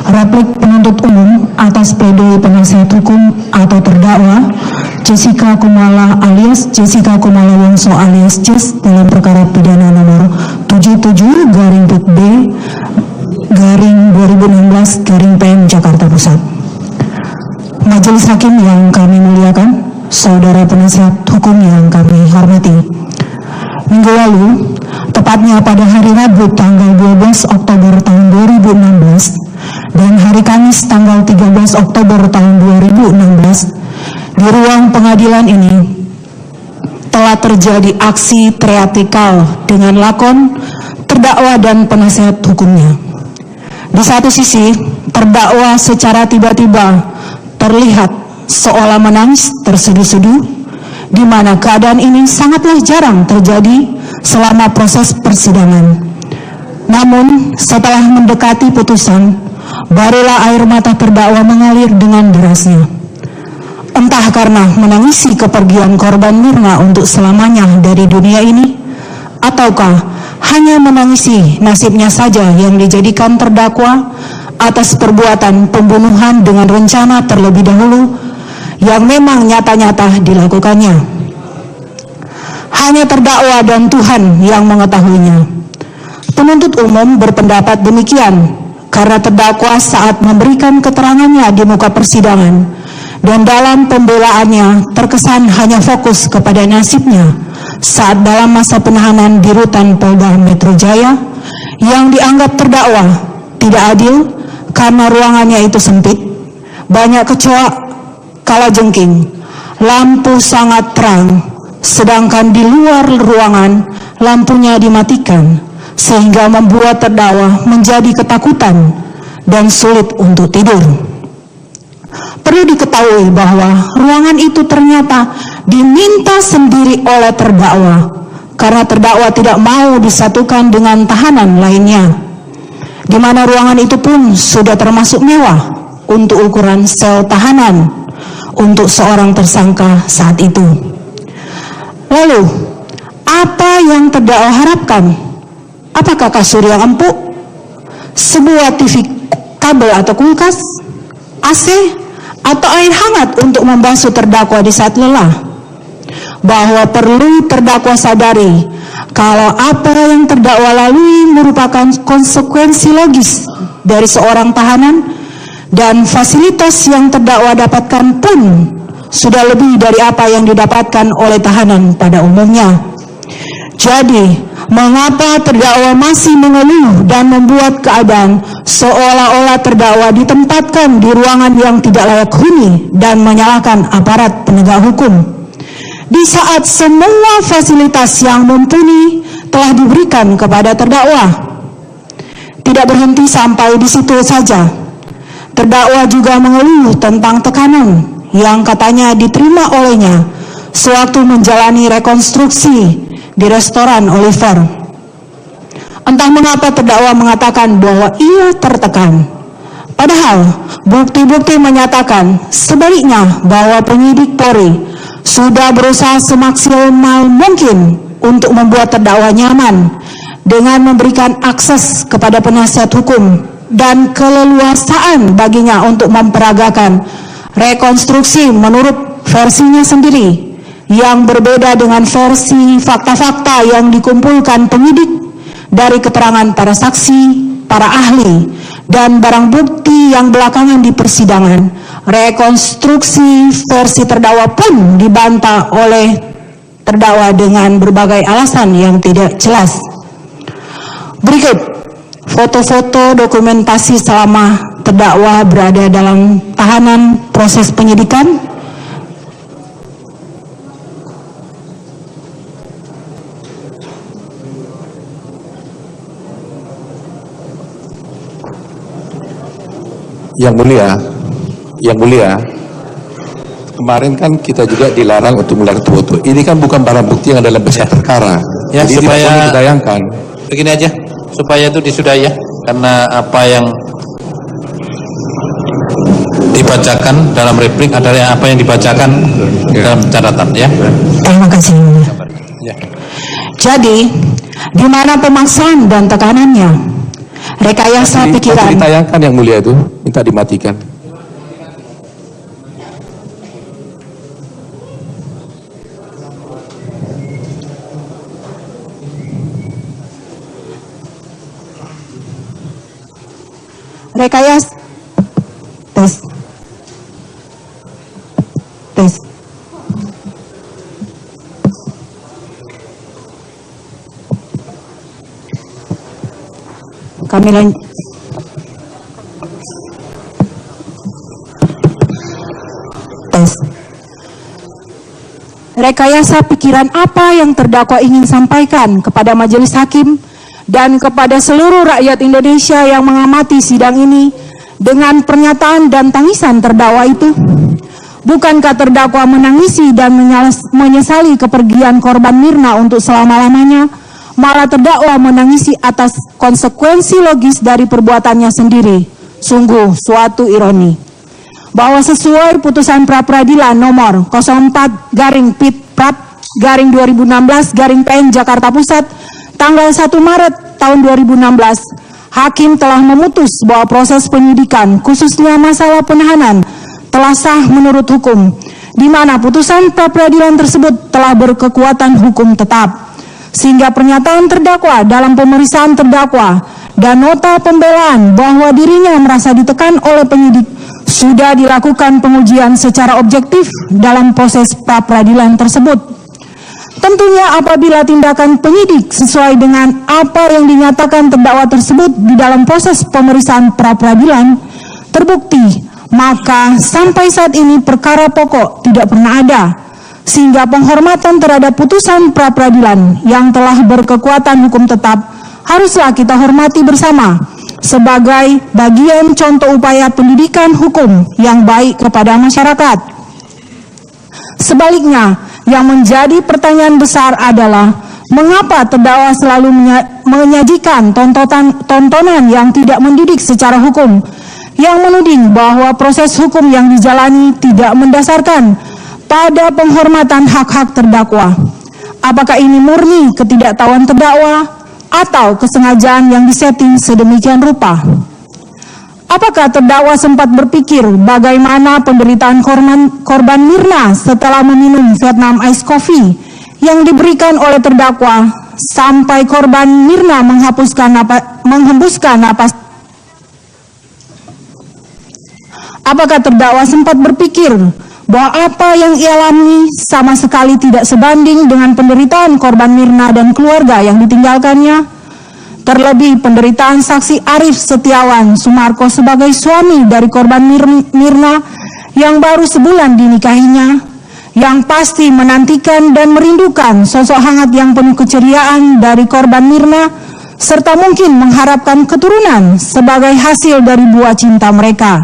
replik penuntut umum atas pledoi penasihat hukum atau terdakwa Jessica Kumala alias Jessica Kumala Wongso alias Jess dalam perkara pidana nomor 77/B/2016/PM Jakarta Pusat. Majelis Hakim yang kami muliakan, saudara penasihat hukum yang kami hormati. Minggu lalu, tepatnya pada hari Rabu tanggal 12 Oktober tahun 2016 dan hari Kamis tanggal 13 Oktober tahun 2016, di ruang pengadilan ini telah terjadi aksi teatrikal dengan lakon terdakwa dan penasihat hukumnya. Di satu sisi, terdakwa secara tiba-tiba terlihat seolah menangis terseduh-seduh, di mana keadaan ini sangatlah jarang terjadi selama proses persidangan. Namun, setelah mendekati putusan, barulah air mata terdakwa mengalir dengan derasnya. Entah karena menangisi kepergian korban Mirna untuk selamanya dari dunia ini, ataukah hanya menangisi nasibnya saja yang dijadikan terdakwa atas perbuatan pembunuhan dengan rencana terlebih dahulu yang memang nyata-nyata dilakukannya. Hanya terdakwa dan Tuhan yang mengetahuinya. Penuntut umum berpendapat demikian karena terdakwa saat memberikan keterangannya di muka persidangan dan dalam pembelaannya terkesan hanya fokus kepada nasibnya saat dalam masa penahanan di rutan Polda Metro Jaya yang dianggap terdakwa tidak adil karena ruangannya itu sempit, banyak kecoak kalajengking, lampu sangat terang, sedangkan di luar ruangan lampunya dimatikan, sehingga membuat terdakwa menjadi ketakutan dan sulit untuk tidur. Perlu diketahui bahwa ruangan itu ternyata diminta sendiri oleh terdakwa, karena terdakwa tidak mau disatukan dengan tahanan lainnya, di mana ruangan itu pun sudah termasuk mewah untuk ukuran sel tahanan untuk seorang tersangka saat itu. Lalu, apa yang terdakwa harapkan? Apakah kasur yang empuk? Sebuah TV kabel atau kulkas? AC? Atau air hangat untuk membasuh terdakwa di saat lelah? Bahwa perlu terdakwa sadari kalau apa yang terdakwa lalui merupakan konsekuensi logis dari seorang tahanan, dan fasilitas yang terdakwa dapatkan pun sudah lebih dari apa yang didapatkan oleh tahanan pada umumnya. Jadi, mengapa terdakwa masih mengeluh dan membuat keadaan seolah-olah terdakwa ditempatkan di ruangan yang tidak layak huni dan menyalahkan aparat penegak hukum, di saat semua fasilitas yang mumpuni telah diberikan kepada terdakwa? Tidak berhenti sampai di situ saja. Terdakwa juga mengeluh tentang tekanan yang katanya diterima olehnya sewaktu menjalani rekonstruksi di restoran Oliver. Entah mengapa terdakwa mengatakan bahwa ia tertekan, padahal bukti-bukti menyatakan sebaliknya bahwa penyidik Polri sudah berusaha semaksimal mungkin untuk membuat terdakwa nyaman dengan memberikan akses kepada penasihat hukum dan keleluasaan baginya untuk memperagakan rekonstruksi menurut versinya sendiri yang berbeda dengan versi fakta-fakta yang dikumpulkan penyidik dari keterangan para saksi, para ahli, dan barang bukti yang belakangan di persidangan. Rekonstruksi versi terdakwa pun dibantah oleh terdakwa dengan berbagai alasan yang tidak jelas. Berikut foto-foto dokumentasi selama terdakwa berada dalam tahanan proses penyidikan. Yang mulia, kemarin kan kita juga dilarang untuk melihat foto. Ini kan bukan barang bukti yang dalam berkas perkara. Ya, jadi supaya ditayangkan. Begini aja, supaya itu disudahi ya, karena apa yang dibacakan dalam replik adalah apa yang dibacakan dalam catatan ya. Terima kasih. Ya. Jadi, di mana pemaksaan dan tekanannya? Rekayasa pikiran. Ditayangkan yang mulia itu Minta dimatikan. Rekayasa tes. Kami lanjut. Tes. Rekayasa pikiran apa yang terdakwa ingin sampaikan kepada majelis hakim dan kepada seluruh rakyat Indonesia yang mengamati sidang ini dengan pernyataan dan tangisan terdakwa itu? Bukankah terdakwa menangisi dan menyesali kepergian korban Mirna untuk selama-lamanya, malah terdakwa menangisi atas konsekuensi logis dari perbuatannya sendiri? Sungguh suatu ironi. Bahwa sesuai putusan pra-peradilan nomor 04/Pit-Prap/2016/PN Jakarta Pusat tanggal 1 Maret tahun 2016, Hakim telah memutus bahwa proses penyidikan khususnya masalah penahanan telah sah menurut hukum, di mana putusan pra-peradilan tersebut telah berkekuatan hukum tetap, sehingga pernyataan terdakwa dalam pemeriksaan terdakwa dan nota pembelaan bahwa dirinya merasa ditekan oleh penyidik sudah dilakukan pengujian secara objektif dalam proses pra-peradilan tersebut. Tentunya apabila tindakan penyidik sesuai dengan apa yang dinyatakan terdakwa tersebut di dalam proses pemeriksaan pra-peradilan terbukti, maka sampai saat ini perkara pokok tidak pernah ada, sehingga penghormatan terhadap putusan pra-peradilan yang telah berkekuatan hukum tetap haruslah kita hormati bersama sebagai bagian contoh upaya pendidikan hukum yang baik kepada masyarakat. Sebaliknya, yang menjadi pertanyaan besar adalah mengapa terdakwa selalu menyajikan tontonan yang tidak mendidik secara hukum, yang menuding bahwa proses hukum yang dijalani tidak mendasarkan pada penghormatan hak-hak terdakwa. Apakah ini murni ketidaktahuan terdakwa atau kesengajaan yang disetting sedemikian rupa? Apakah terdakwa sempat berpikir bagaimana penderitaan korban Mirna setelah meminum Vietnam Ice Coffee yang diberikan oleh terdakwa sampai korban Mirna menghembuskan napas? Apakah terdakwa sempat berpikir bahwa apa yang ia alami sama sekali tidak sebanding dengan penderitaan korban Mirna dan keluarga yang ditinggalkannya? Terlebih penderitaan saksi Arif Setiawan Sumarko sebagai suami dari korban Mirna yang baru sebulan dinikahinya, yang pasti menantikan dan merindukan sosok hangat yang penuh keceriaan dari korban Mirna, serta mungkin mengharapkan keturunan sebagai hasil dari buah cinta mereka.